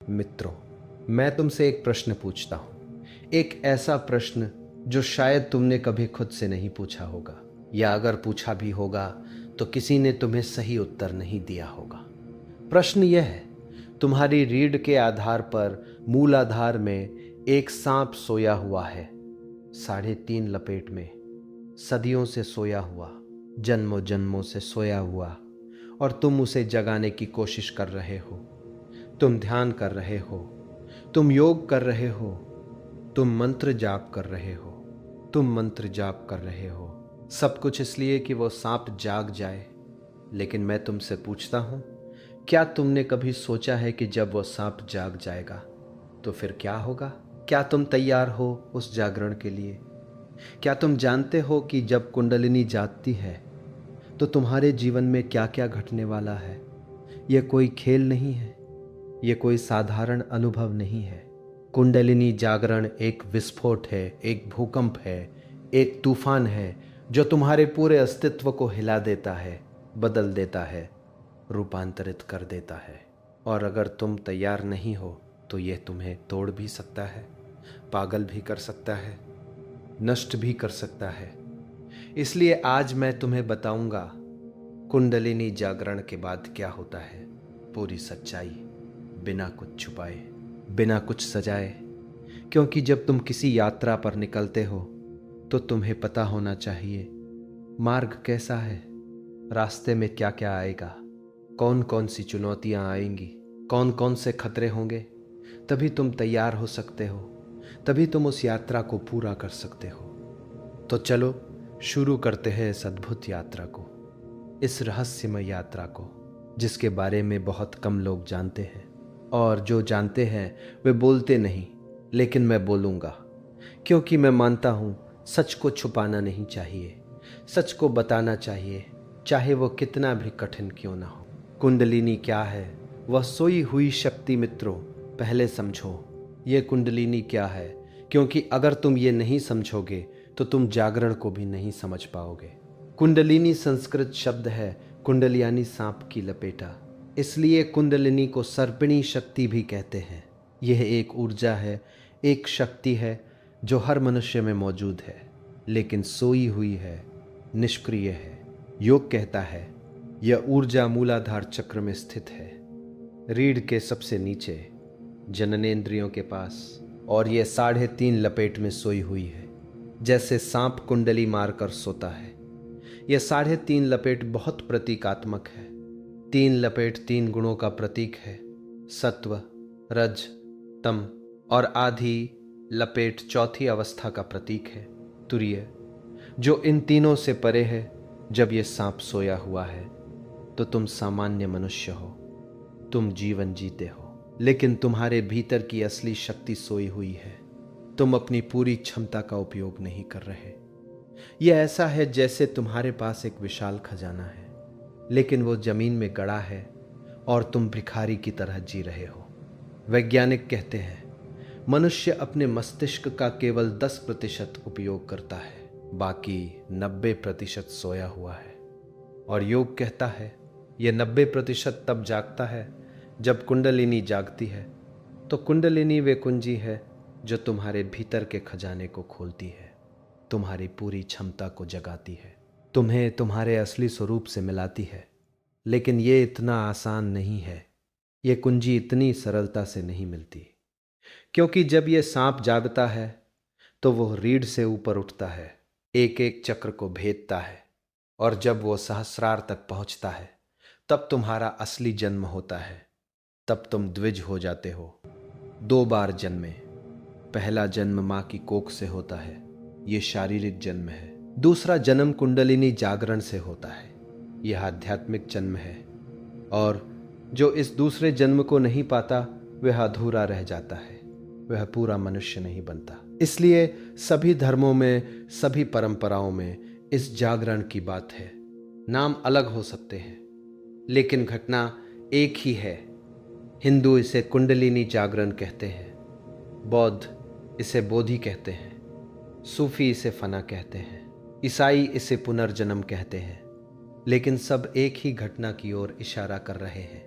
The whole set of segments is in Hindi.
मित्रों, मैं तुमसे एक प्रश्न पूछता हूं, एक ऐसा प्रश्न जो शायद तुमने कभी खुद से नहीं पूछा होगा, या अगर पूछा भी होगा तो किसी ने तुम्हें सही उत्तर नहीं दिया होगा। प्रश्न यह है, तुम्हारी रीढ़ के आधार पर मूलाधार में एक सांप सोया हुआ है, 3.5 लपेट में, सदियों से सोया हुआ, जन्मों जन्मों से सोया हुआ, और तुम उसे जगाने की कोशिश कर रहे हो। तुम ध्यान कर रहे हो, तुम योग कर रहे हो, तुम मंत्र जाप कर रहे हो, तुम मंत्र जाप कर रहे हो, सब कुछ इसलिए कि वो सांप जाग जाए। लेकिन मैं तुमसे पूछता हूं, क्या तुमने कभी सोचा है कि जब वो सांप जाग जाएगा तो फिर क्या होगा? क्या तुम तैयार हो उस जागरण के लिए? क्या तुम जानते हो कि जब कुंडलिनी जागती है तो तुम्हारे जीवन में क्या क्या घटने वाला है? यह कोई खेल नहीं है, यह कोई साधारण अनुभव नहीं है। कुंडलिनी जागरण एक विस्फोट है, एक भूकंप है, एक तूफान है जो तुम्हारे पूरे अस्तित्व को हिला देता है, बदल देता है, रूपांतरित कर देता है। और अगर तुम तैयार नहीं हो तो यह तुम्हें तोड़ भी सकता है, पागल भी कर सकता है, नष्ट भी कर सकता है। इसलिए आज मैं तुम्हें बताऊंगा कुंडलिनी जागरण के बाद क्या होता है, पूरी सच्चाई, बिना कुछ छुपाए, बिना कुछ सजाए। क्योंकि जब तुम किसी यात्रा पर निकलते हो तो तुम्हें पता होना चाहिए मार्ग कैसा है, रास्ते में क्या क्या आएगा, कौन कौन सी चुनौतियां आएंगी, कौन कौन से खतरे होंगे। तभी तुम तैयार हो सकते हो, तभी तुम उस यात्रा को पूरा कर सकते हो। तो चलो शुरू करते हैं इस अद्भुत यात्रा को, इस रहस्यमय यात्रा को, जिसके बारे में बहुत कम लोग जानते हैं, और जो जानते हैं वे बोलते नहीं। लेकिन मैं बोलूँगा, क्योंकि मैं मानता हूँ सच को छुपाना नहीं चाहिए, सच को बताना चाहिए, चाहे वो कितना भी कठिन क्यों ना हो। कुंडलिनी क्या है? वह सोई हुई शक्ति मित्रों, पहले समझो ये कुंडलिनी क्या है, क्योंकि अगर तुम ये नहीं समझोगे तो तुम जागरण को भी नहीं समझ पाओगे। कुंडलिनी संस्कृत शब्द है, कुंडल यानी सांप की लपेटा, इसलिए कुंडलिनी को सर्पिणी शक्ति भी कहते हैं। यह एक ऊर्जा है, एक शक्ति है जो हर मनुष्य में मौजूद है, लेकिन सोई हुई है, निष्क्रिय है। योग कहता है यह ऊर्जा मूलाधार चक्र में स्थित है, रीढ़ के सबसे नीचे, जननेंद्रियों के पास, और यह 3.5 लपेट में सोई हुई है, जैसे सांप कुंडली मारकर सोता है। यह 3.5 लपेट बहुत प्रतीकात्मक है। 3 लपेट 3 गुणों का प्रतीक है, सत्व, रज, तम, और आधी लपेट चौथी अवस्था का प्रतीक है, तुरीय, जो इन तीनों से परे है। जब यह सांप सोया हुआ है तो तुम सामान्य मनुष्य हो, तुम जीवन जीते हो, लेकिन तुम्हारे भीतर की असली शक्ति सोई हुई है। तुम अपनी पूरी क्षमता का उपयोग नहीं कर रहे। यह ऐसा है जैसे तुम्हारे पास एक विशाल खजाना है, लेकिन वो जमीन में गड़ा है और तुम भिखारी की तरह जी रहे हो। वैज्ञानिक कहते हैं मनुष्य अपने मस्तिष्क का केवल 10% उपयोग करता है, बाकी 90% सोया हुआ है। और योग कहता है यह 90% तब जागता है जब कुंडलिनी जागती है। तो कुंडलिनी वे कुंजी है जो तुम्हारे भीतर के खजाने को खोलती है, तुम्हारी पूरी क्षमता को जगाती है, तुम्हें तुम्हारे असली स्वरूप से मिलाती है। लेकिन ये इतना आसान नहीं है, ये कुंजी इतनी सरलता से नहीं मिलती। क्योंकि जब ये सांप जागता है तो वो रीढ़ से ऊपर उठता है, एक एक चक्र को भेदता है, और जब वो सहस्रार तक पहुंचता है तब तुम्हारा असली जन्म होता है। तब तुम द्विज हो जाते हो, 2 बार जन्मे। पहला जन्म माँ की कोख से होता है, ये शारीरिक जन्म है। दूसरा जन्म कुंडलिनी जागरण से होता है, यह आध्यात्मिक जन्म है। और जो इस दूसरे जन्म को नहीं पाता वह अधूरा रह जाता है, वह पूरा मनुष्य नहीं बनता। इसलिए सभी धर्मों में, सभी परंपराओं में इस जागरण की बात है। नाम अलग हो सकते हैं लेकिन घटना एक ही है। हिंदू इसे कुंडलिनी जागरण कहते हैं, बौद्ध इसे बोधि कहते हैं, सूफी इसे फना कहते हैं, ईसाई इसे पुनर्जन्म कहते हैं। लेकिन सब एक ही घटना की ओर इशारा कर रहे हैं,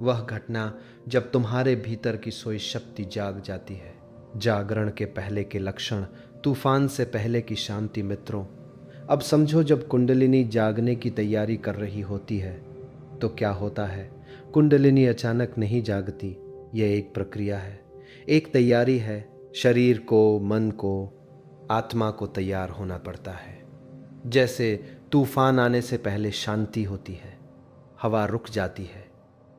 वह घटना जब तुम्हारे भीतर की सोई शक्ति जाग जाती है। जागरण के पहले के लक्षण, तूफान से पहले की शांति। मित्रों, अब समझो, जब कुंडलिनी जागने की तैयारी कर रही होती है तो क्या होता है। कुंडलिनी अचानक नहीं जागती। यह एक प्रक्रिया है, एक तैयारी है। शरीर को, मन को, आत्मा को तैयार होना पड़ता है। जैसे तूफान आने से पहले शांति होती है, हवा रुक जाती है,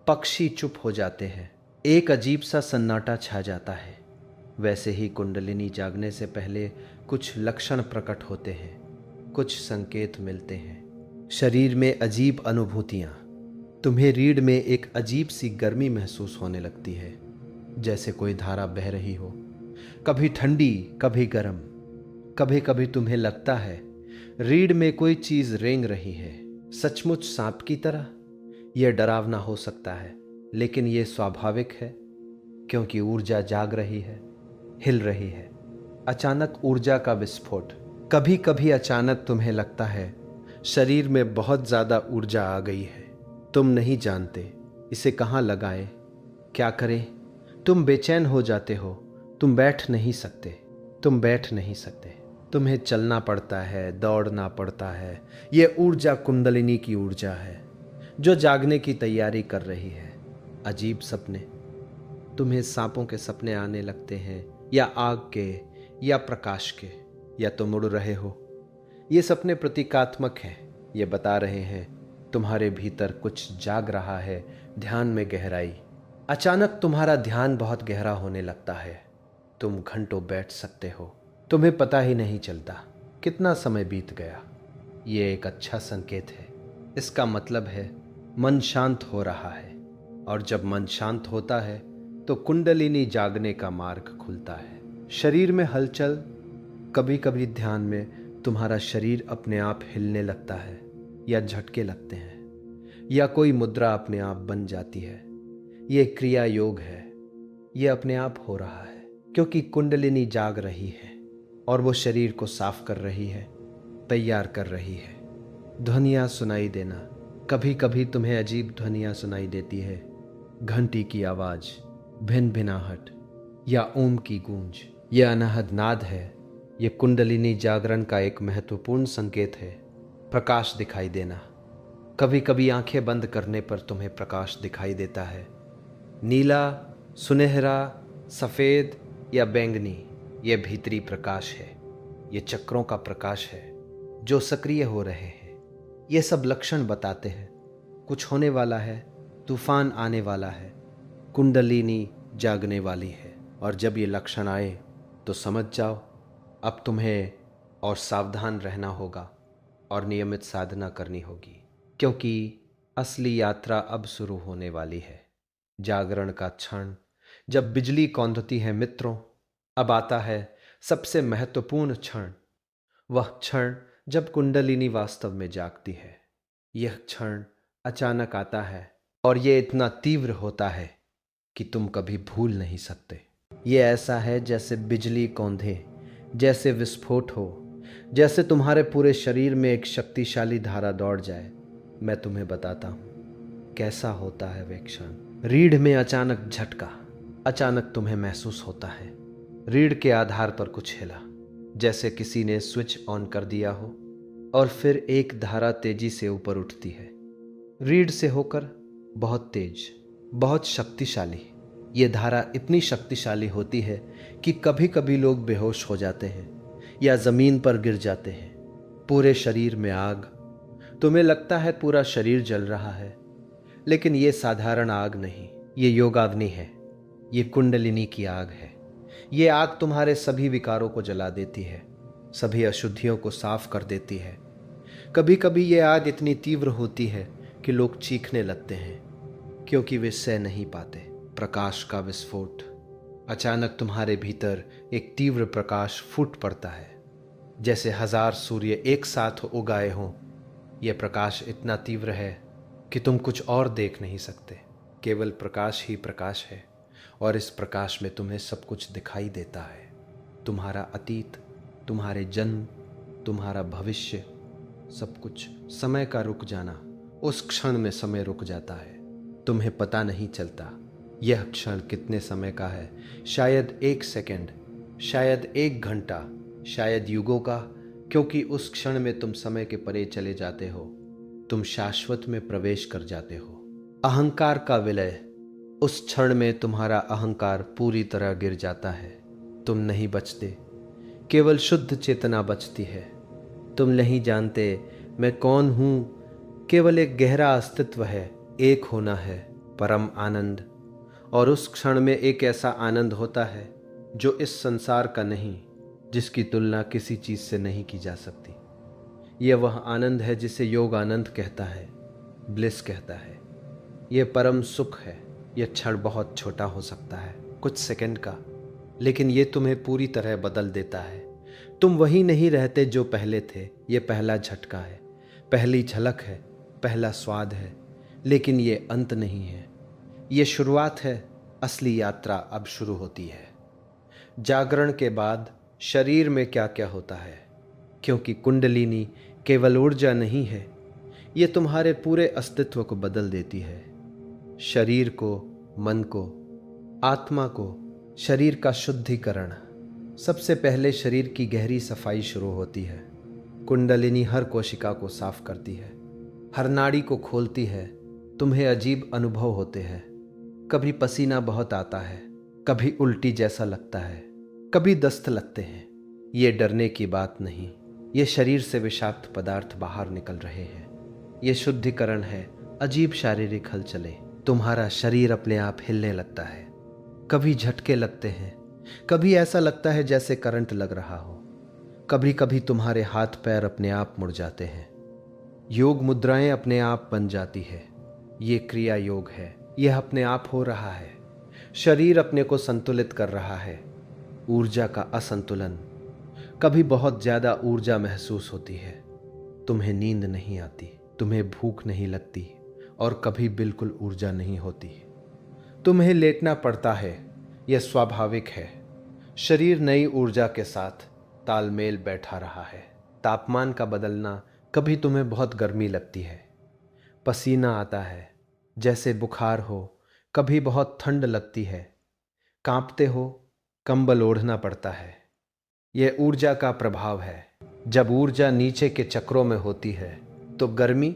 पक्षी चुप हो जाते हैं, एक अजीब सा सन्नाटा छा जाता है, वैसे ही कुंडलिनी जागने से पहले कुछ लक्षण प्रकट होते हैं, कुछ संकेत मिलते हैं। शरीर में अजीब अनुभूतियां। तुम्हें रीढ़ में एक अजीब सी गर्मी महसूस होने लगती है, जैसे कोई धारा बह रही हो, कभी ठंडी, कभी गर्म। कभी कभी तुम्हें लगता है रीढ़ में कोई चीज रेंग रही है, सचमुच सांप की तरह। यह डरावना हो सकता है, लेकिन यह स्वाभाविक है, क्योंकि ऊर्जा जाग रही है, हिल रही है। अचानक ऊर्जा का विस्फोट। कभी कभी अचानक तुम्हें लगता है शरीर में बहुत ज्यादा ऊर्जा आ गई है। तुम नहीं जानते इसे कहाँ लगाएं, क्या करें। तुम बेचैन हो जाते हो। तुम बैठ नहीं सकते। तुम्हें चलना पड़ता है, दौड़ना पड़ता है। यह ऊर्जा कुंडलिनी की ऊर्जा है, जो जागने की तैयारी कर रही है। अजीब सपने। तुम्हें सांपों के सपने आने लगते हैं, या आग के, या प्रकाश के, या तुम उड़ रहे हो। ये सपने प्रतीकात्मक हैं। ये बता रहे हैं तुम्हारे भीतर कुछ जाग रहा है, ध्यान में गहराई। अचानक तुम्हारा ध्यान बहुत गहरा होने लगता है। तुम घंटों बैठ सकते हो, तुम्हें पता ही नहीं चलता कितना समय बीत गया। ये एक अच्छा संकेत है। इसका मतलब है मन शांत हो रहा है, और जब मन शांत होता है तो कुंडलिनी जागने का मार्ग खुलता है। शरीर में हलचल। कभी कभी ध्यान में तुम्हारा शरीर अपने आप हिलने लगता है, या झटके लगते हैं, या कोई मुद्रा अपने आप बन जाती है। ये क्रिया योग है। ये अपने आप हो रहा है क्योंकि कुंडलिनी जाग रही है, और वो शरीर को साफ कर रही है, तैयार कर रही है। ध्वनियाँ सुनाई देना। कभी कभी तुम्हें अजीब ध्वनियाँ सुनाई देती है, घंटी की आवाज, भिन भिनाहट, या ओम की गूंज। यह अनाहद नाद है। यह कुंडलिनी जागरण का एक महत्वपूर्ण संकेत है। प्रकाश दिखाई देना। कभी कभी आंखें बंद करने पर तुम्हें प्रकाश दिखाई देता है, नीला, सुनहरा, सफेद या बैंगनी। यह भीतरी प्रकाश है। यह चक्रों का प्रकाश है जो सक्रिय हो रहे हैं। ये सब लक्षण बताते हैं कुछ होने वाला है, तूफान आने वाला है, कुंडलिनी जागने वाली है। और जब ये लक्षण आए तो समझ जाओ अब तुम्हें और सावधान रहना होगा और नियमित साधना करनी होगी, क्योंकि असली यात्रा अब शुरू होने वाली है। जागरण का क्षण जब बिजली कौंधती है मित्रों, अब आता है सबसे महत्वपूर्ण क्षण। वह क्षण जब कुंडलिनी वास्तव में जागती है। यह क्षण अचानक आता है, और यह इतना तीव्र होता है कि तुम कभी भूल नहीं सकते। यह ऐसा है जैसे बिजली कौंधे, जैसे विस्फोट हो, जैसे तुम्हारे पूरे शरीर में एक शक्तिशाली धारा दौड़ जाए। मैं तुम्हें बताता हूं कैसा होता है वह क्षण। रीढ़ में अचानक झटका। अचानक तुम्हें महसूस होता है रीढ़ के आधार पर कुछ हिला, जैसे किसी ने स्विच ऑन कर दिया हो, और फिर एक धारा तेजी से ऊपर उठती है, रीढ़ से होकर, बहुत तेज, बहुत शक्तिशाली। ये धारा इतनी शक्तिशाली होती है कि कभी कभी लोग बेहोश हो जाते हैं या जमीन पर गिर जाते हैं। पूरे शरीर में आग। तुम्हें लगता है पूरा शरीर जल रहा है, लेकिन ये साधारण आग नहीं, ये योगाग्नि है। ये कुंडलिनी की आग है। ये आग तुम्हारे सभी विकारों को जला देती है, सभी अशुद्धियों को साफ कर देती है। कभी कभी ये आग इतनी तीव्र होती है कि लोग चीखने लगते हैं, क्योंकि वे सह नहीं पाते। प्रकाश का विस्फोट। अचानक तुम्हारे भीतर एक तीव्र प्रकाश फूट पड़ता है, जैसे 1000 सूर्य एक साथ उगाए हों। यह प्रकाश इतना तीव्र है कि तुम कुछ और देख नहीं सकते, केवल प्रकाश ही प्रकाश है। और इस प्रकाश में तुम्हें सब कुछ दिखाई देता है, तुम्हारा अतीत, तुम्हारे जन्म, तुम्हारा भविष्य, सब कुछ। समय का रुक जाना। उस क्षण में समय रुक जाता है। तुम्हें पता नहीं चलता यह क्षण कितने समय का है, शायद 1 सेकंड, शायद 1 घंटा, शायद युगों का, क्योंकि उस क्षण में तुम समय के परे चले जाते हो, तुम शाश्वत में प्रवेश कर जाते हो। अहंकार का विलय, उस क्षण में तुम्हारा अहंकार पूरी तरह गिर जाता है। तुम नहीं बचते, केवल शुद्ध चेतना बचती है। तुम नहीं जानते मैं कौन हूँ, केवल एक गहरा अस्तित्व है, एक होना है, परम आनंद। और उस क्षण में एक ऐसा आनंद होता है जो इस संसार का नहीं, जिसकी तुलना किसी चीज से नहीं की जा सकती। यह वह आनंद है जिसे योग आनंद कहता है, ब्लिस कहता है। यह परम सुख है। यह क्षण बहुत छोटा हो सकता है, कुछ सेकंड का, लेकिन यह तुम्हें पूरी तरह बदल देता है। तुम वही नहीं रहते जो पहले थे। यह पहला झटका है, पहली झलक है, पहला स्वाद है, लेकिन यह अंत नहीं है। यह शुरुआत है। असली यात्रा अब शुरू होती है। जागरण के बाद शरीर में क्या क्या होता है, क्योंकि कुंडलिनी केवल ऊर्जा नहीं है, यह तुम्हारे पूरे अस्तित्व को बदल देती है। शरीर को, मन को, आत्मा को, शरीर का शुद्धिकरण। सबसे पहले शरीर की गहरी सफाई शुरू होती है। कुंडलिनी हर कोशिका को साफ करती है, हर नाड़ी को खोलती है। तुम्हें अजीब अनुभव होते हैं। कभी पसीना बहुत आता है, कभी उल्टी जैसा लगता है, कभी दस्त लगते हैं। ये डरने की बात नहीं, ये शरीर से विषाक्त पदार्थ बाहर निकल रहे हैं। ये शुद्धिकरण है, अजीब शारीरिक हलचलें। तुम्हारा शरीर अपने आप हिलने लगता है। कभी झटके लगते हैं, कभी ऐसा लगता है जैसे करंट लग रहा हो। कभी कभी तुम्हारे हाथ पैर अपने आप मुड़ जाते हैं। योग मुद्राएं अपने आप बन जाती है। ये क्रिया योग है, यह अपने आप हो रहा है। शरीर अपने को संतुलित कर रहा है। ऊर्जा का असंतुलन, कभी बहुत ज्यादा ऊर्जा महसूस होती है। तुम्हें नींद नहीं आती, तुम्हें भूख नहीं लगती, और कभी बिल्कुल ऊर्जा नहीं होती। तुम्हें लेटना पड़ता है, यह स्वाभाविक है। शरीर नई ऊर्जा के साथ तालमेल बैठा रहा है। तापमान का बदलना, कभी तुम्हें बहुत गर्मी लगती है, पसीना आता है जैसे बुखार हो, कभी बहुत ठंड लगती है, कांपते हो, कंबल ओढ़ना पड़ता है। यह ऊर्जा का प्रभाव है। जब ऊर्जा नीचे के चक्रों में होती है तो गर्मी,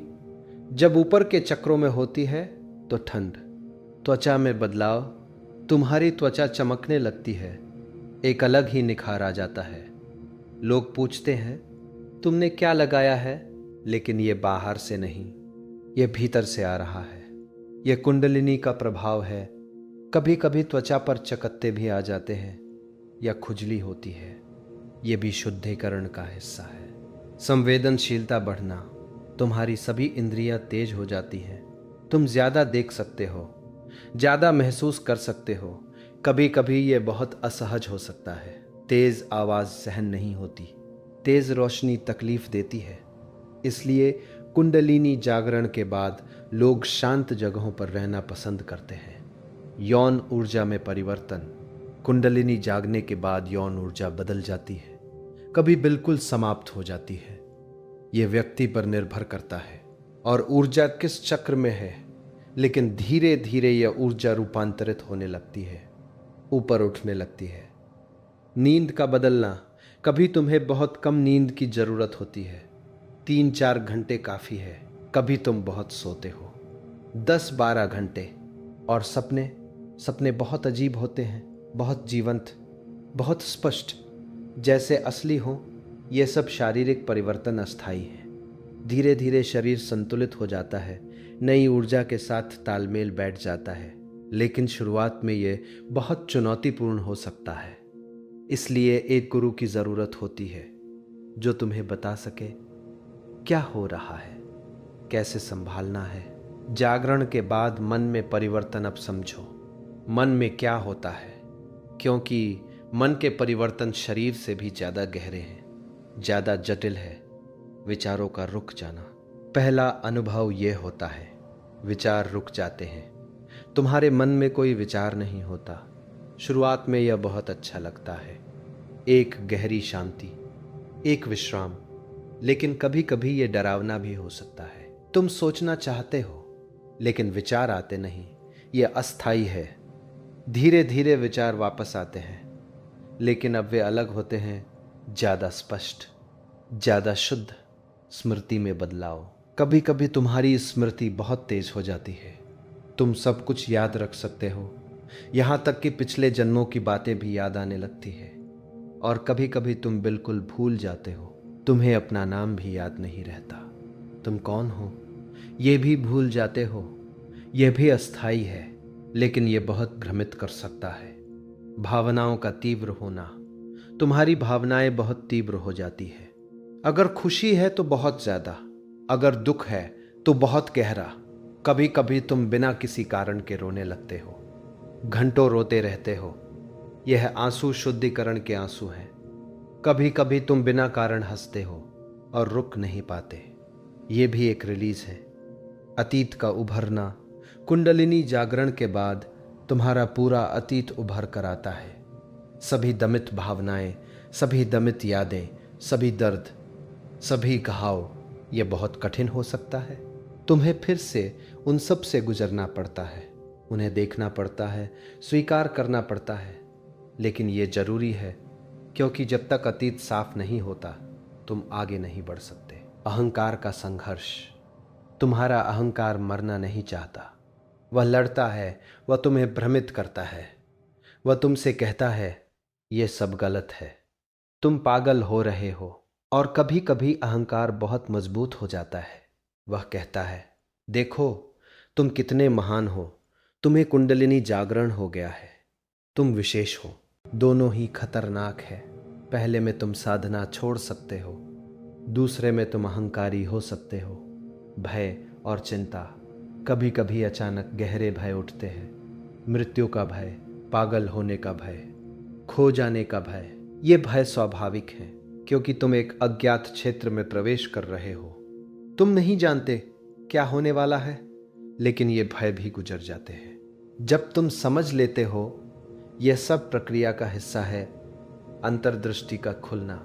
जब ऊपर के चक्रों में होती है तो ठंड। त्वचा में बदलाव, तुम्हारी त्वचा चमकने लगती है, एक अलग ही निखार आ जाता है। लोग पूछते हैं तुमने क्या लगाया है, लेकिन ये बाहर से नहीं, ये भीतर से आ रहा है। ये कुंडलिनी का प्रभाव है। कभी कभी त्वचा पर चकत्ते भी आ जाते हैं या खुजली होती है, ये भी शुद्धिकरण का हिस्सा है। संवेदनशीलता बढ़ना, तुम्हारी सभी इंद्रियां तेज हो जाती हैं। तुम ज्यादा देख सकते हो, ज्यादा महसूस कर सकते हो। कभी कभी ये बहुत असहज हो सकता है। तेज आवाज सहन नहीं होती, तेज रोशनी तकलीफ देती है। इसलिए कुंडलिनी जागरण के बाद लोग शांत जगहों पर रहना पसंद करते हैं। यौन ऊर्जा में परिवर्तन, कुंडलिनी जागने के बाद यौन ऊर्जा बदल जाती है, कभी बिल्कुल समाप्त हो जाती है। यह व्यक्ति पर निर्भर करता है और ऊर्जा किस चक्र में है, लेकिन धीरे धीरे यह ऊर्जा रूपांतरित होने लगती है, ऊपर उठने लगती है। नींद का बदलना, कभी तुम्हें बहुत कम नींद की जरूरत होती है, 3-4 घंटे काफी है। कभी तुम बहुत सोते हो, 10-12 घंटे। और सपने बहुत अजीब होते हैं, बहुत जीवंत, बहुत स्पष्ट, जैसे असली हो। यह सब शारीरिक परिवर्तन अस्थायी है। धीरे धीरे शरीर संतुलित हो जाता है, नई ऊर्जा के साथ तालमेल बैठ जाता है, लेकिन शुरुआत में यह बहुत चुनौतीपूर्ण हो सकता है। इसलिए एक गुरु की जरूरत होती है जो तुम्हें बता सके क्या हो रहा है, कैसे संभालना है। जागरण के बाद मन में परिवर्तन अब समझो। मन में क्या होता है, क्योंकि मन के परिवर्तन शरीर से भी ज्यादा गहरे हैं, ज्यादा जटिल है। विचारों का रुक जाना, पहला अनुभव यह होता है, विचार रुक जाते हैं। तुम्हारे मन में कोई विचार नहीं होता। शुरुआत में यह बहुत अच्छा लगता है, एक गहरी शांति, एक विश्राम, लेकिन कभी कभी यह डरावना भी हो सकता है। तुम सोचना चाहते हो, लेकिन विचार आते नहीं। ये अस्थाई है। धीरे धीरे विचार वापस आते हैं, लेकिन अब वे अलग होते हैं, ज़्यादा स्पष्ट, ज़्यादा शुद्ध। स्मृति में बदलाव। कभी कभी तुम्हारी स्मृति बहुत तेज हो जाती है। तुम सब कुछ याद रख सकते हो, यहाँ तक कि पिछले जन्मों की बातें भी याद आने लगती है। और कभी कभी तुम बिल्कुल भूल जाते हो। तुम्हें अपना नाम भी याद नहीं रहता। तुम कौन हो ये भी भूल जाते हो। यह भी अस्थाई है, लेकिन यह बहुत भ्रमित कर सकता है। भावनाओं का तीव्र होना। तुम्हारी भावनाएं बहुत तीव्र हो जाती है। अगर खुशी है तो बहुत ज्यादा, अगर दुख है तो बहुत गहरा। कभी कभी तुम बिना किसी कारण के रोने लगते हो, घंटों रोते रहते हो। यह आंसू शुद्धिकरण के आंसू हैं। कभी कभी तुम बिना कारण हंसते हो और रुक नहीं पाते। यह भी एक रिलीज है। अतीत का उभरना। कुंडलिनी जागरण के बाद तुम्हारा पूरा अतीत उभर कर आता है। सभी दमित भावनाएं, सभी दमित यादें, सभी दर्द, सभी घाव। यह बहुत कठिन हो सकता है। तुम्हें फिर से उन सब से गुजरना पड़ता है, उन्हें देखना पड़ता है, स्वीकार करना पड़ता है। लेकिन यह जरूरी है, क्योंकि जब तक अतीत साफ नहीं होता तुम आगे नहीं बढ़ सकते। अहंकार का संघर्ष। तुम्हारा अहंकार मरना नहीं चाहता। वह लड़ता है, वह तुम्हें भ्रमित करता है। वह तुमसे कहता है यह सब गलत है, तुम पागल हो रहे हो। और कभी कभी अहंकार बहुत मजबूत हो जाता है। वह कहता है देखो तुम कितने महान हो, तुम्हें कुंडलिनी जागरण हो गया है, तुम विशेष हो। दोनों ही खतरनाक है। पहले में तुम साधना छोड़ सकते हो, दूसरे में तुम अहंकारी हो सकते हो। भय और चिंता। कभी कभी अचानक गहरे भय उठते हैं। मृत्यु का भय, पागल होने का भय, खो जाने का भय। ये भय स्वाभाविक है, क्योंकि तुम एक अज्ञात क्षेत्र में प्रवेश कर रहे हो। तुम नहीं जानते क्या होने वाला है, लेकिन ये भय भी गुजर जाते हैं जब तुम समझ लेते हो यह सब प्रक्रिया का हिस्सा है। अंतर्दृष्टि का खुलना।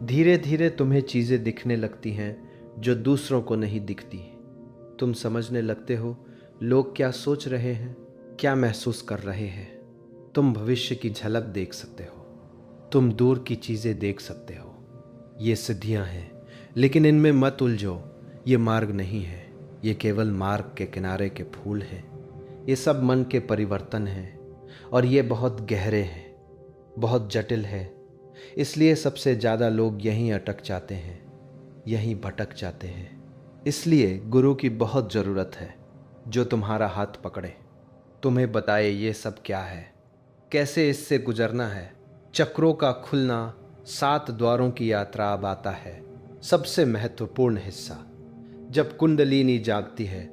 धीरे धीरे तुम्हें चीजें दिखने लगती हैं जो दूसरों को नहीं दिखती। तुम समझने लगते हो लोग क्या सोच रहे हैं, क्या महसूस कर रहे हैं। तुम भविष्य की झलक देख सकते हो, तुम दूर की चीजें देख सकते हो। ये सिद्धियां हैं, लेकिन इनमें मत उलझो। ये मार्ग नहीं है, ये केवल मार्ग के किनारे के फूल हैं। ये सब मन के परिवर्तन हैं, और ये बहुत गहरे हैं, बहुत जटिल है। इसलिए सबसे ज़्यादा लोग यहीं अटक जाते हैं, यहीं भटक जाते हैं। इसलिए गुरु की बहुत ज़रूरत है, जो तुम्हारा हाथ पकड़े, तुम्हें बताए ये सब क्या है, कैसे इससे गुजरना है। चक्रों का खुलना, 7 द्वारों की यात्रा अब आता है। सबसे महत्वपूर्ण हिस्सा। जब कुंडलिनी जागती है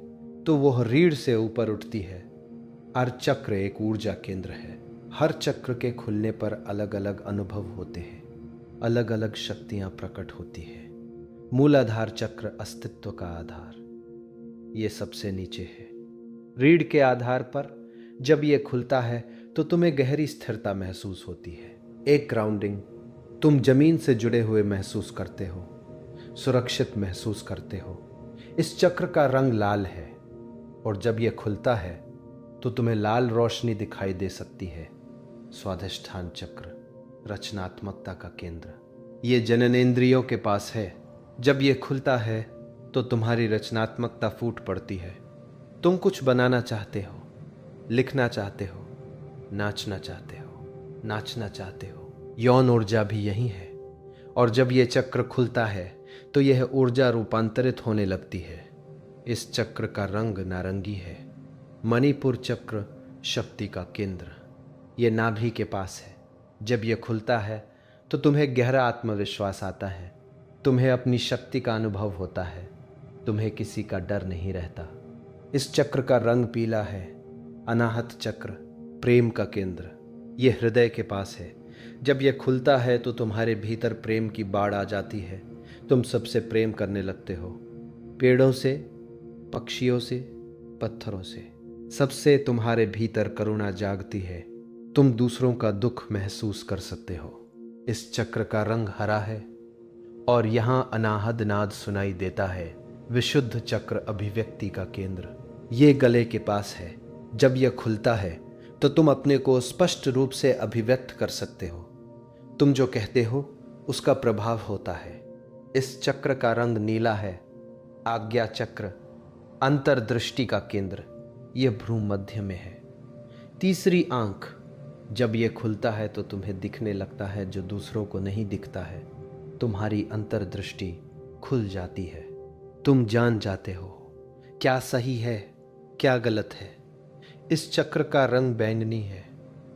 तो वह रीढ़ से ऊपर उठती है। हर चक्र एक ऊर्जा केंद्र है। हर चक्र के खुलने पर अलग अलग अनुभव होते हैं, अलग अलग शक्तियां प्रकट होती है। मूलाधार चक्र अस्तित्व का आधार, ये सबसे नीचे है। रीढ़ के आधार पर जब ये खुलता है तो तुम्हें गहरी स्थिरता महसूस होती है, एक ग्राउंडिंग। तुम जमीन से जुड़े हुए महसूस करते हो, सुरक्षित महसूस करते हो। इस चक्र का रंग लाल है, और जब यह खुलता है तो तुम्हें लाल रोशनी दिखाई दे सकती है। स्वाधिष्ठान चक्र, रचनात्मकता का केंद्र, ये जननेंद्रियों के पास है। जब यह खुलता है तो तुम्हारी रचनात्मकता फूट पड़ती है। तुम कुछ बनाना चाहते हो, लिखना चाहते हो, नाचना चाहते हो, नाचना चाहते हो। यौन ऊर्जा भी यही है। और जब यह चक्र खुलता है तो यह ऊर्जा रूपांतरित होने लगती है। इस चक्र का रंग नारंगी है। मणिपुर चक्र, शक्ति का केंद्र, यह नाभि के पास है। जब यह खुलता है तो तुम्हें गहरा आत्मविश्वास आता है, तुम्हें अपनी शक्ति का अनुभव होता है, तुम्हें किसी का डर नहीं रहता। इस चक्र का रंग पीला है। अनाहत चक्र, प्रेम का केंद्र, यह हृदय के पास है। जब यह खुलता है तो तुम्हारे भीतर प्रेम की बाढ़ आ जाती है। तुम सबसे प्रेम करने लगते हो, पेड़ों से, पक्षियों से, पत्थरों से। सबसे तुम्हारे भीतर करुणा जागती है। तुम दूसरों का दुख महसूस कर सकते हो। इस चक्र का रंग हरा है, और यहाँ अनाहद नाद सुनाई देता है। विशुद्ध चक्र, अभिव्यक्ति का केंद्र, ये गले के पास है। जब यह खुलता है तो तुम अपने को स्पष्ट रूप से अभिव्यक्त कर सकते हो। तुम जो कहते हो उसका प्रभाव होता है। इस चक्र का रंग नीला है। आज्ञा चक्र अंतर्दृष्टि का केंद्र, यह भ्रू मध्य में है। तीसरी आंख, जब यह खुलता है तो तुम्हें दिखने लगता है जो दूसरों को नहीं दिखता है। तुम्हारी अंतर्दृष्टि खुल जाती है। तुम जान जाते हो क्या सही है क्या गलत है। इस चक्र का रंग बैंगनी है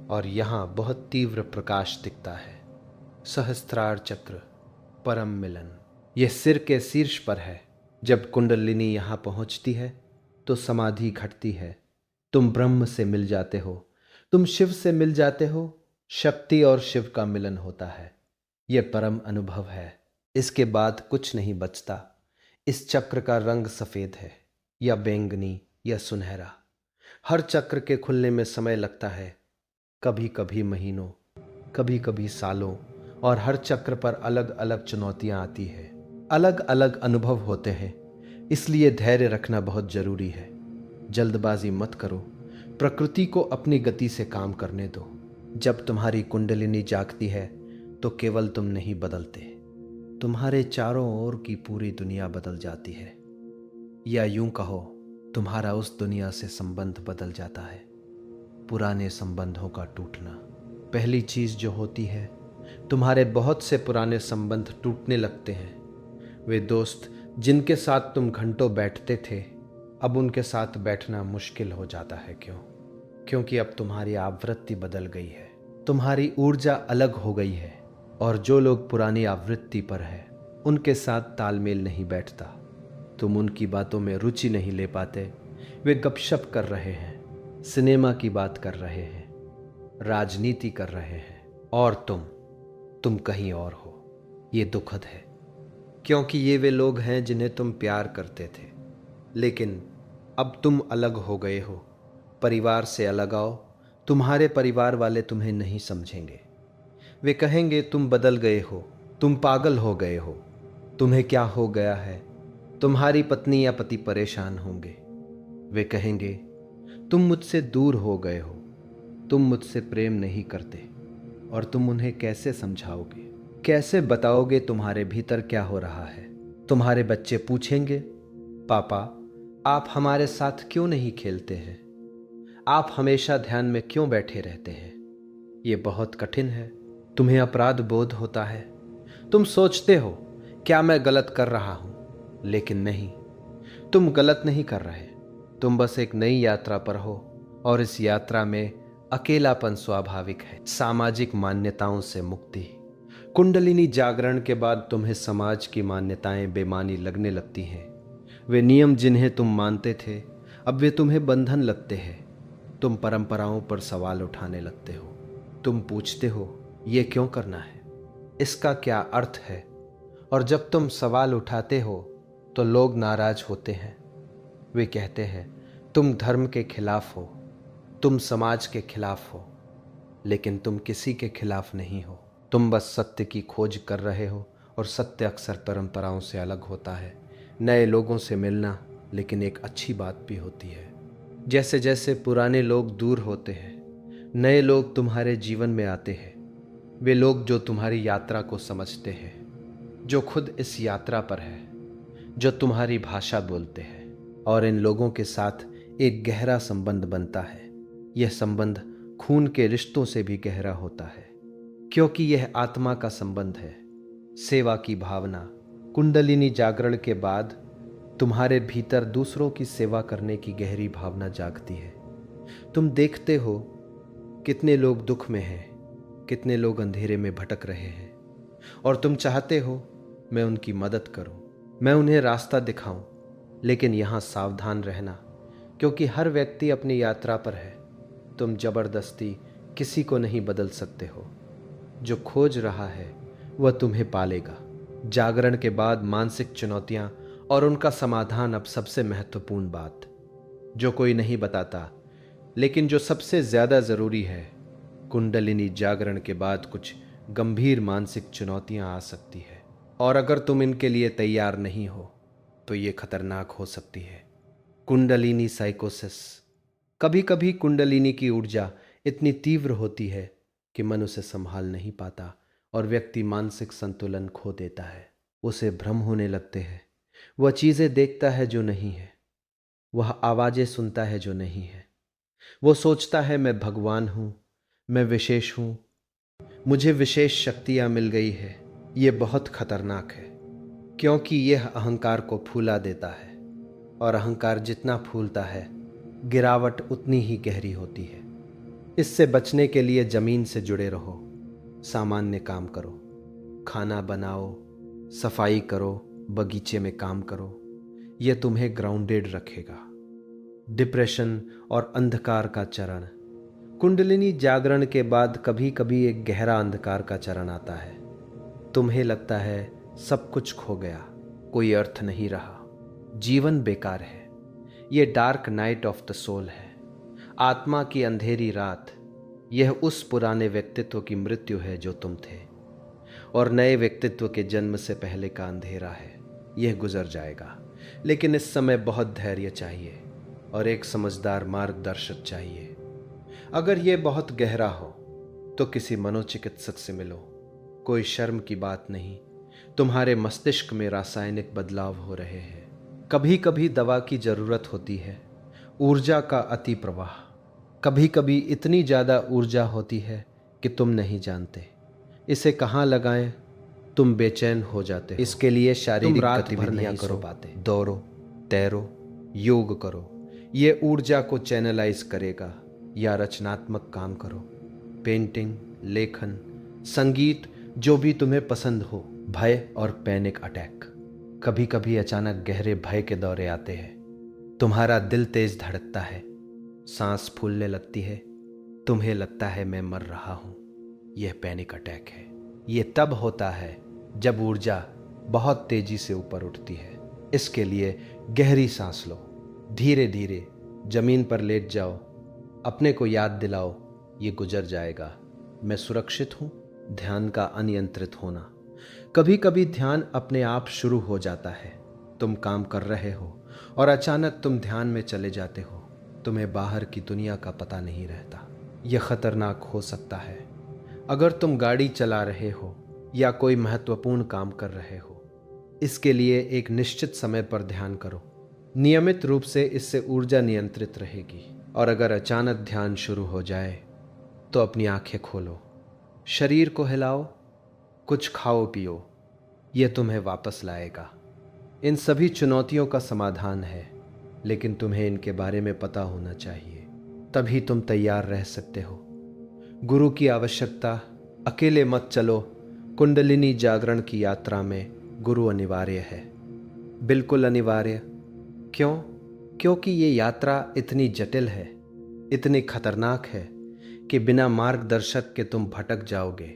और यहाँ बहुत तीव्र प्रकाश दिखता है। सहस्त्रार चक्र परम मिलन, यह सिर के शीर्ष पर है। जब कुंडलिनी यहाँ पहुँचती है तो समाधि घटती है। तुम ब्रह्म से मिल जाते हो, तुम शिव से मिल जाते हो। शक्ति और शिव का मिलन होता है। यह परम अनुभव है। इसके बाद कुछ नहीं बचता। इस चक्र का रंग सफ़ेद है या बैंगनी या सुनहरा। हर चक्र के खुलने में समय लगता है, कभी कभी महीनों, कभी कभी सालों, और हर चक्र पर अलग अलग चुनौतियां आती है, अलग अलग अनुभव होते हैं। इसलिए धैर्य रखना बहुत जरूरी है। जल्दबाजी मत करो, प्रकृति को अपनी गति से काम करने दो। जब तुम्हारी कुंडलिनी जागती है तो केवल तुम नहीं बदलते, तुम्हारे चारों ओर की पूरी दुनिया बदल जाती है। या यूं कहो, तुम्हारा उस दुनिया से संबंध बदल जाता है। पुराने संबंधों का टूटना पहली चीज जो होती है। तुम्हारे बहुत से पुराने संबंध टूटने लगते हैं। वे दोस्त जिनके साथ तुम घंटों बैठते थे, अब उनके साथ बैठना मुश्किल हो जाता है। क्यों? क्योंकि अब तुम्हारी आवृत्ति बदल गई है, तुम्हारी ऊर्जा अलग हो गई है। और जो लोग पुरानी आवृत्ति पर है उनके साथ तालमेल नहीं बैठता। तुम उनकी बातों में रुचि नहीं ले पाते। वे गपशप कर रहे हैं, सिनेमा की बात कर रहे हैं, राजनीति कर रहे हैं, और तुम कहीं और हो। ये दुखद है, क्योंकि ये वे लोग हैं जिन्हें तुम प्यार करते थे, लेकिन अब तुम अलग हो गए हो। परिवार से अलग आओ, तुम्हारे परिवार वाले तुम्हें नहीं समझेंगे। वे कहेंगे तुम बदल गए हो, तुम पागल हो गए हो, तुम्हें क्या हो गया है। तुम्हारी पत्नी या पति परेशान होंगे। वे कहेंगे तुम मुझसे दूर हो गए हो, तुम मुझसे प्रेम नहीं करते। और तुम उन्हें कैसे समझाओगे, कैसे बताओगे तुम्हारे भीतर क्या हो रहा है। तुम्हारे बच्चे पूछेंगे, पापा आप हमारे साथ क्यों नहीं खेलते हैं, आप हमेशा ध्यान में क्यों बैठे रहते हैं। ये बहुत कठिन है। तुम्हें अपराध बोध होता है। तुम सोचते हो क्या मैं गलत कर रहा हूं, लेकिन नहीं, तुम गलत नहीं कर रहे। तुम बस एक नई यात्रा पर हो, और इस यात्रा में अकेलापन स्वाभाविक है। सामाजिक मान्यताओं से मुक्ति। कुंडलिनी जागरण के बाद तुम्हें समाज की मान्यताएं बेमानी लगने लगती हैं। वे नियम जिन्हें तुम मानते थे, अब वे तुम्हें बंधन लगते हैं। तुम परंपराओं पर सवाल उठाने लगते हो। तुम पूछते हो ये क्यों करना है, इसका क्या अर्थ है। और जब तुम सवाल उठाते हो तो लोग नाराज होते हैं। वे कहते हैं तुम धर्म के खिलाफ हो, तुम समाज के खिलाफ हो, लेकिन तुम किसी के खिलाफ नहीं हो। तुम बस सत्य की खोज कर रहे हो, और सत्य अक्सर परंपराओं से अलग होता है। नए लोगों से मिलना लेकिन एक अच्छी बात भी होती है। जैसे जैसे पुराने लोग दूर होते हैं, नए लोग तुम्हारे जीवन में आते हैं। वे लोग जो तुम्हारी यात्रा को समझते हैं, जो खुद इस यात्रा पर है, जो तुम्हारी भाषा बोलते हैं। और इन लोगों के साथ एक गहरा संबंध बनता है। यह संबंध खून के रिश्तों से भी गहरा होता है, क्योंकि यह आत्मा का संबंध है। सेवा की भावना। कुंडलिनी जागरण के बाद तुम्हारे भीतर दूसरों की सेवा करने की गहरी भावना जागती है। तुम देखते हो कितने लोग दुख में हैं, कितने लोग अंधेरे में भटक रहे हैं, और तुम चाहते हो मैं उनकी मदद करूं, मैं उन्हें रास्ता दिखाऊं। लेकिन यहाँ सावधान रहना, क्योंकि हर व्यक्ति अपनी यात्रा पर है। तुम जबरदस्ती किसी को नहीं बदल सकते हो। जो खोज रहा है वह तुम्हें पालेगा। जागरण के बाद मानसिक चुनौतियां और उनका समाधान अब सबसे महत्वपूर्ण बात, जो कोई नहीं बताता, लेकिन जो सबसे ज्यादा जरूरी है। कुंडलिनी जागरण के बाद कुछ गंभीर मानसिक चुनौतियां आ सकती है, और अगर तुम इनके लिए तैयार नहीं हो तो ये खतरनाक हो सकती है। कुंडलिनी साइकोसिस। कभी कभी कुंडलिनी की ऊर्जा इतनी तीव्र होती है कि मन उसे संभाल नहीं पाता और व्यक्ति मानसिक संतुलन खो देता है। उसे भ्रम होने लगते हैं। वह चीज़ें देखता है जो नहीं है, वह आवाज़ें सुनता है जो नहीं है। वो सोचता है मैं भगवान हूँ, मैं विशेष हूँ, मुझे विशेष शक्तियाँ मिल गई है। ये बहुत खतरनाक है क्योंकि यह अहंकार को फूला देता है और अहंकार जितना फूलता है गिरावट उतनी ही गहरी होती है। इससे बचने के लिए जमीन से जुड़े रहो, सामान्य काम करो, खाना बनाओ, सफाई करो, बगीचे में काम करो। यह तुम्हें ग्राउंडेड रखेगा। डिप्रेशन और अंधकार का चरण। कुंडलिनी जागरण के बाद कभी कभी एक गहरा अंधकार का चरण आता है। तुम्हें लगता है सब कुछ खो गया, कोई अर्थ नहीं रहा, जीवन बेकार है। ये dark night of the soul है, आत्मा की अंधेरी रात। यह उस पुराने व्यक्तित्व की मृत्यु है जो तुम थे, और नए व्यक्तित्व के जन्म से पहले का अंधेरा है। यह गुजर जाएगा, लेकिन इस समय बहुत धैर्य चाहिए और एक समझदार मार्गदर्शक चाहिए। अगर यह बहुत गहरा हो तो किसी मनोचिकित्सक से मिलो। कोई शर्म की बात नहीं, तुम्हारे मस्तिष्क में रासायनिक बदलाव हो रहे हैं। कभी कभी दवा की जरूरत होती है, ऊर्जा का अति प्रवाह। कभी कभी इतनी ज़्यादा ऊर्जा होती है कि तुम नहीं जानते इसे कहाँ लगाएं। तुम बेचैन हो जाते हो। इसके लिए शारीरिक गतिविधियां करो, दौड़ो, तैरो, योग करो। ये ऊर्जा को चैनलाइज करेगा। या रचनात्मक काम करो, पेंटिंग, लेखन, संगीत, जो भी तुम्हें पसंद हो। भय और पैनिक अटैक। कभी कभी अचानक गहरे भय के दौरे आते हैं। तुम्हारा दिल तेज धड़कता है, सांस फूलने लगती है, तुम्हें लगता है मैं मर रहा हूं। यह पैनिक अटैक है। यह तब होता है जब ऊर्जा बहुत तेजी से ऊपर उठती है। इसके लिए गहरी सांस लो, धीरे धीरे जमीन पर लेट जाओ, अपने को याद दिलाओ ये गुजर जाएगा, मैं सुरक्षित हूं। ध्यान का अनियंत्रित होना। कभी कभी ध्यान अपने आप शुरू हो जाता है। तुम काम कर रहे हो और अचानक तुम ध्यान में चले जाते हो। तुम्हें बाहर की दुनिया का पता नहीं रहता। यह खतरनाक हो सकता है अगर तुम गाड़ी चला रहे हो या कोई महत्वपूर्ण काम कर रहे हो। इसके लिए एक निश्चित समय पर ध्यान करो। नियमित रूप से इससे ऊर्जा नियंत्रित रहेगी। और अगर अचानक ध्यान शुरू हो जाए तो अपनी आंखें खोलो, शरीर को हिलाओ, कुछ खाओ पियो। यह तुम्हें वापस लाएगा। इन सभी चुनौतियों का समाधान है, लेकिन तुम्हें इनके बारे में पता होना चाहिए, तभी तुम तैयार रह सकते हो। गुरु की आवश्यकता। अकेले मत चलो। कुंडलिनी जागरण की यात्रा में गुरु अनिवार्य है, बिल्कुल अनिवार्य। क्यों? क्योंकि ये यात्रा इतनी जटिल है, इतनी खतरनाक है कि बिना मार्गदर्शक के तुम भटक जाओगे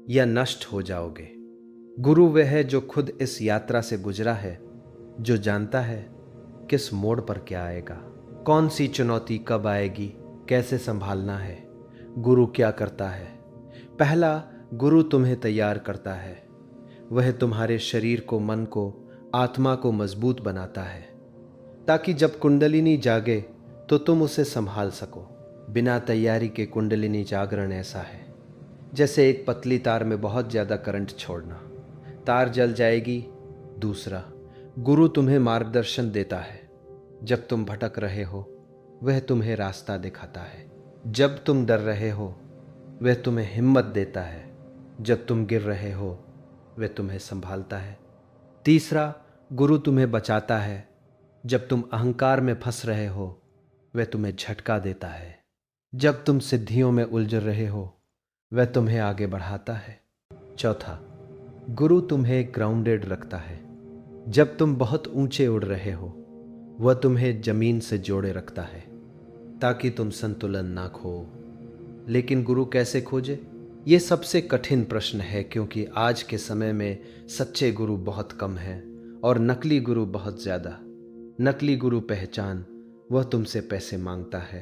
या नष्ट हो जाओगे। गुरु वह है जो खुद इस यात्रा से गुजरा है, जो जानता है किस मोड़ पर क्या आएगा, कौन सी चुनौती कब आएगी, कैसे संभालना है। गुरु क्या करता है? पहला, गुरु तुम्हें तैयार करता है। वह तुम्हारे शरीर को, मन को, आत्मा को मजबूत बनाता है, ताकि जब कुंडलिनी जागे तो तुम उसे संभाल सको। बिना तैयारी के कुंडलिनी जागरण ऐसा है जैसे एक पतली तार में बहुत ज़्यादा करंट छोड़ना, तार जल जाएगी। दूसरा, गुरु तुम्हें मार्गदर्शन देता है। जब तुम भटक रहे हो वह तुम्हें रास्ता दिखाता है। जब तुम डर रहे हो वह तुम्हें हिम्मत देता है। जब तुम गिर रहे हो वह तुम्हें संभालता है। तीसरा, गुरु तुम्हें बचाता है। जब तुम अहंकार में फंस रहे हो वह तुम्हें झटका देता है। जब तुम सिद्धियों में उलझ रहे हो वह तुम्हें आगे बढ़ाता है। चौथा, गुरु तुम्हें ग्राउंडेड रखता है। जब तुम बहुत ऊंचे उड़ रहे हो वह तुम्हें जमीन से जोड़े रखता है ताकि तुम संतुलन ना खो। लेकिन गुरु कैसे खोजे? ये सबसे कठिन प्रश्न है, क्योंकि आज के समय में सच्चे गुरु बहुत कम हैं और नकली गुरु बहुत ज़्यादा। नकली गुरु पहचान, वह तुमसे पैसे मांगता है,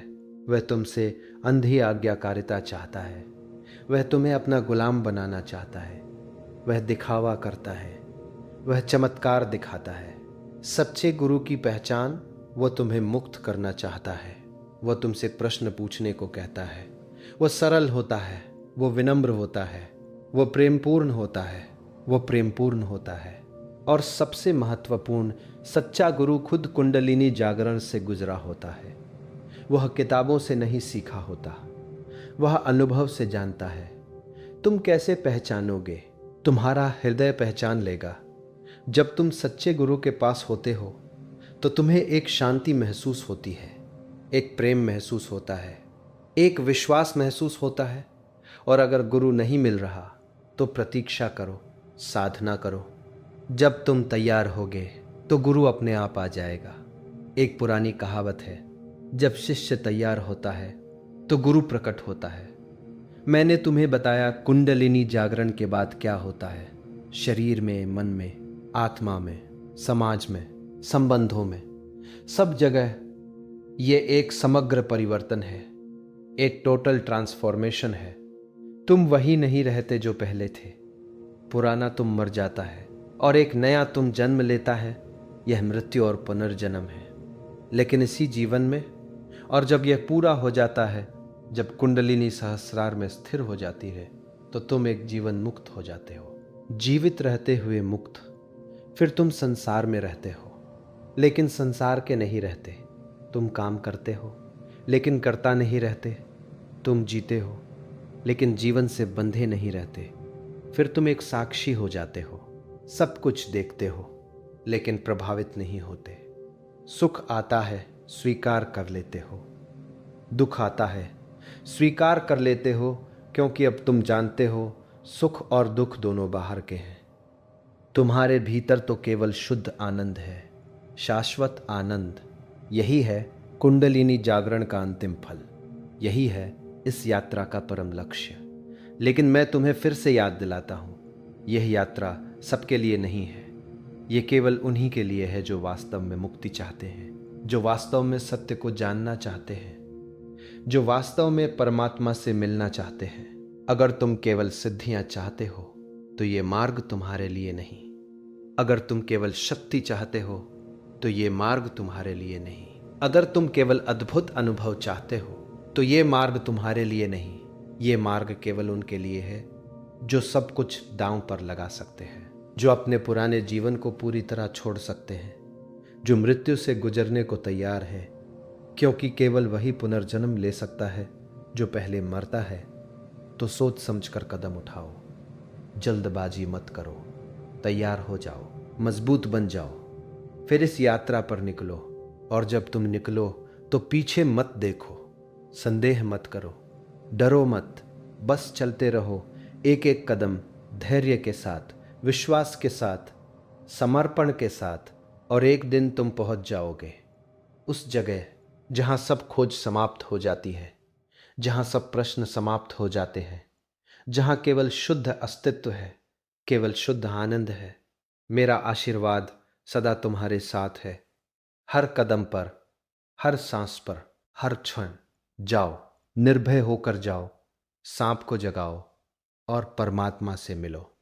वह तुमसे अंधी आज्ञाकारिता चाहता है, वह तुम्हें अपना गुलाम बनाना चाहता है, वह दिखावा करता है, वह चमत्कार दिखाता है। सच्चे गुरु की पहचान, वो तुम्हें मुक्त करना चाहता है। वो तुमसे प्रश्न पूछने को कहता है। वो सरल होता है, वो विनम्र होता है, वो प्रेमपूर्ण होता है, वो प्रेमपूर्ण होता है। और सबसे महत्वपूर्ण, सच्चा गुरु खुद कुंडलिनी जागरण से गुजरा होता है। वह किताबों से नहीं सीखा होता, वह अनुभव से जानता है। तुम कैसे पहचानोगे? तुम्हारा हृदय पहचान लेगा। जब तुम सच्चे गुरु के पास होते हो तो तुम्हें एक शांति महसूस होती है, एक प्रेम महसूस होता है, एक विश्वास महसूस होता है। और अगर गुरु नहीं मिल रहा तो प्रतीक्षा करो, साधना करो। जब तुम तैयार होगे तो गुरु अपने आप आ जाएगा। एक पुरानी कहावत है, जब शिष्य तैयार होता है तो गुरु प्रकट होता है। मैंने तुम्हें बताया कुंडलिनी जागरण के बाद क्या होता है। शरीर में, मन में, आत्मा में, समाज में, संबंधों में, सब जगह ये एक समग्र परिवर्तन है, एक टोटल ट्रांसफॉर्मेशन है। तुम वही नहीं रहते जो पहले थे। पुराना तुम मर जाता है और एक नया तुम जन्म लेता है। यह मृत्यु और पुनर्जन्म है। लेकिन इसी जीवन में, और जब यह पूरा हो जाता है, जब कुंडलिनी सहस्रार में स्थिर हो जाती है, तो तुम एक जीवन मुक्त हो जाते हो, जीवित रहते हुए मुक्त। फिर तुम संसार में रहते हो, लेकिन संसार के नहीं रहते। तुम काम करते हो, लेकिन करता नहीं रहते। तुम जीते हो, लेकिन जीवन से बंधे नहीं रहते। फिर तुम एक साक्षी हो जाते हो, सब कुछ देखते हो, लेकिन प्रभावित नहीं होते। सुख आता है, स्वीकार कर लेते हो। दुख आता है, स्वीकार कर लेते हो, क्योंकि अब तुम जानते हो सुख और दुख दोनों बाहर के हैं। तुम्हारे भीतर तो केवल शुद्ध आनंद है, शाश्वत आनंद। यही है कुंडलिनी जागरण का अंतिम फल। यही है इस यात्रा का परम लक्ष्य। लेकिन मैं तुम्हें फिर से याद दिलाता हूं, यह यात्रा सबके लिए नहीं है। ये केवल उन्हीं के लिए है जो वास्तव में मुक्ति चाहते हैं, जो वास्तव में सत्य को जानना चाहते हैं, जो वास्तव में परमात्मा से मिलना चाहते हैं। अगर तुम केवल सिद्धियां चाहते हो तो ये मार्ग तुम्हारे लिए नहीं। अगर तुम केवल शक्ति चाहते हो तो ये मार्ग तुम्हारे लिए नहीं। अगर तुम केवल अद्भुत अनुभव चाहते हो तो ये मार्ग तुम्हारे लिए नहीं। ये मार्ग केवल उनके लिए है जो सब कुछ दांव पर लगा सकते हैं, जो अपने पुराने जीवन को पूरी तरह छोड़ सकते हैं, जो मृत्यु से गुजरने को तैयार है, क्योंकि केवल वही पुनर्जन्म ले सकता है जो पहले मरता है। तो सोच समझकर कदम उठाओ, जल्दबाजी मत करो, तैयार हो जाओ, मजबूत बन जाओ। फिर इस यात्रा पर निकलो, और जब तुम निकलो तो पीछे मत देखो, संदेह मत करो, डरो मत, बस चलते रहो एक एक कदम धैर्य के साथ, विश्वास के साथ, समर्पण के साथ। और एक दिन तुम पहुंच जाओगे उस जगह जहां सब खोज समाप्त हो जाती है, जहां सब प्रश्न समाप्त हो जाते हैं, जहां केवल शुद्ध अस्तित्व है, केवल शुद्ध आनंद है। मेरा आशीर्वाद सदा तुम्हारे साथ है। हर कदम पर, हर सांस पर, हर क्षण जाओ, निर्भय होकर जाओ, सांप को जगाओ और परमात्मा से मिलो।